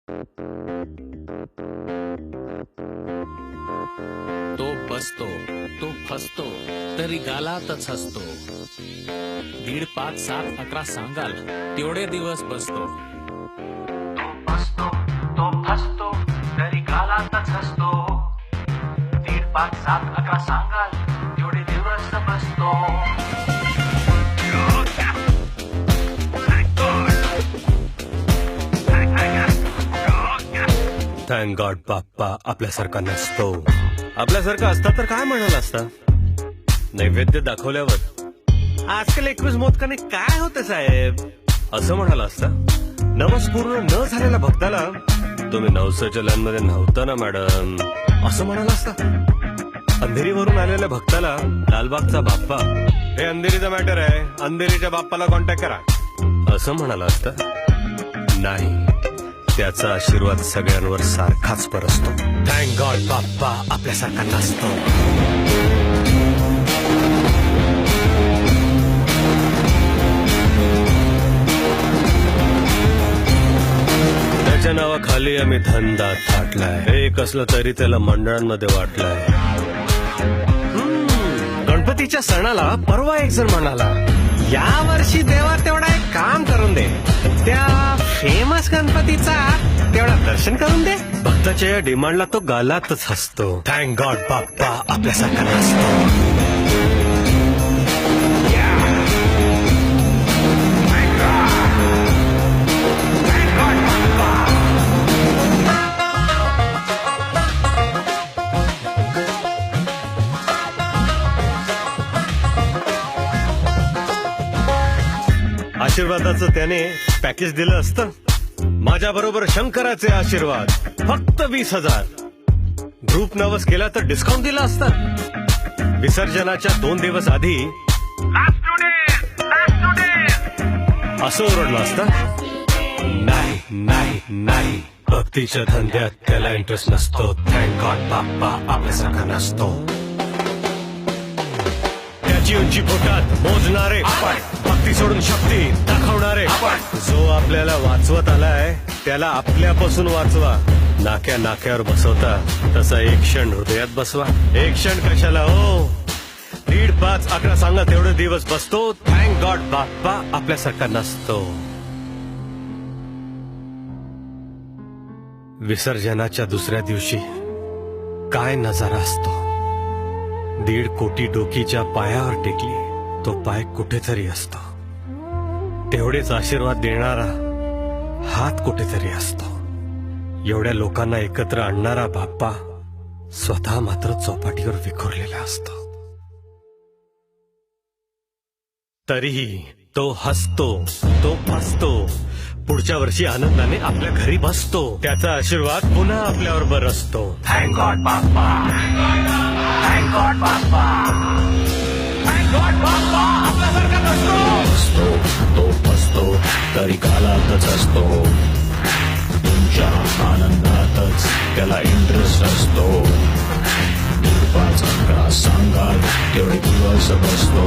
तो बसतो, तो फसतो, तरी गालातच हसतो. 1.5, 5, 7, 11 सांगाल तेवढे दिवस बसतो. तो बसतो, तो फसतो, तरी गालातच हसतो. 1.5, 5, 7, 11 सांगाल तेवढे दिवस बसतो. थँक गॉड बाप्पा आपल्यासारखा नसतो. आपल्यासारखा असता तर काय म्हणाला असता? नैवेद्य दाखवल्यावर आजकाल 21 मोदकाने काय होतं साहेब असं म्हणाला असता. नवस पूर्ण न झालेल्या भक्ताला तुम्ही नवसचलांमध्ये नव्हता ना मॅडम असं म्हणाला असता. अंधेरीवरून आलेल्या भक्ताला लालबागचा बाप्पा हे अंधेरीचा मॅटर आहे, अंधेरीच्या बाप्पाला कॉन्टॅक्ट करा असं म्हणाला असता. नाही, त्याचा आशीर्वाद सगळ्यांवर सारखाच परसतो. थँक गॉड बाप्पा आपल्यासारखा नसतो. त्याच्या नावाखाली आम्ही धंदा थाटलाय. एक असलं तरी त्याला मंडळांमध्ये वाटलाय. गणपतीच्या सणाला परवा एक जण म्हणाला, या वर्षी देवा तेवढा एक काम करून दे, त्या फेमस गणपतीचा तेवढा दर्शन करून दे. भक्ताच्या या डिमांडला तो गालातच हसतो. थँक गॉड बाप्पा आपल्यासारखा नसतो. आशीर्वादाचं त्याने पॅकेज दिलं असतं. माझ्या बरोबर शंकराचे आशीर्वाद फक्त 20,000. ग्रुप नवस केला तर डिस्काउंट दिला असता. विसर्जनाच्या 2 दिवस आधी असं ओरडलं असतं. नाही नाही नाही, भक्तीच्या धंद्यात त्याला इंटरेस्ट नसतो. थँक गॉड बाप्पा आपल्यासारखा नसतो. त्याची उंची पोटात मोजणारे आपण, भक्ती सोडून शक्ती दाखवणारे आपण. जो आपल्याला वाचवत आलाय त्याला आपल्यापासून वाचवा. नाक्या नाक्यावर बसवता तसा एक क्षण हृदयात बसवा. एक क्षण कशाला हो, 1.5, 5, 11 सांगा तेवढे दिवस बसतो. थँक गॉड बाप्पा आपल्यासारखा नसतो. विसर्जनाच्या दुसऱ्या दिवशी काय नजारा असतो. 1.5 कोटी डोकीच्या पायावर टेकली तो पाय कुठेतरी असतो. तेवढेच आशीर्वाद देणारा हात कुठेतरी असतो. एवढ्या लोकांना एकत्र आणणारा बाप्पा स्वतः मात्र चौपाटीवर विखुरलेला असतो. तरीही तो हसतो, तो फसतो. पुढच्या वर्षी आनंदाने आपल्या घरी बसतो. त्याचा आशीर्वाद पुन्हा आपल्यावर बरसतो. थँक गॉड बाप्पा, थँक गॉड बाप्पा, थँक गॉड बाप्पा आपल्यासारखा नसतो. तो फसतो तरी कालातच असतो. तुमच्या आनंदातच त्याला इंटरेस्ट असतो. 1.5, 11 सांगाल तेवढे दिवस बसतो.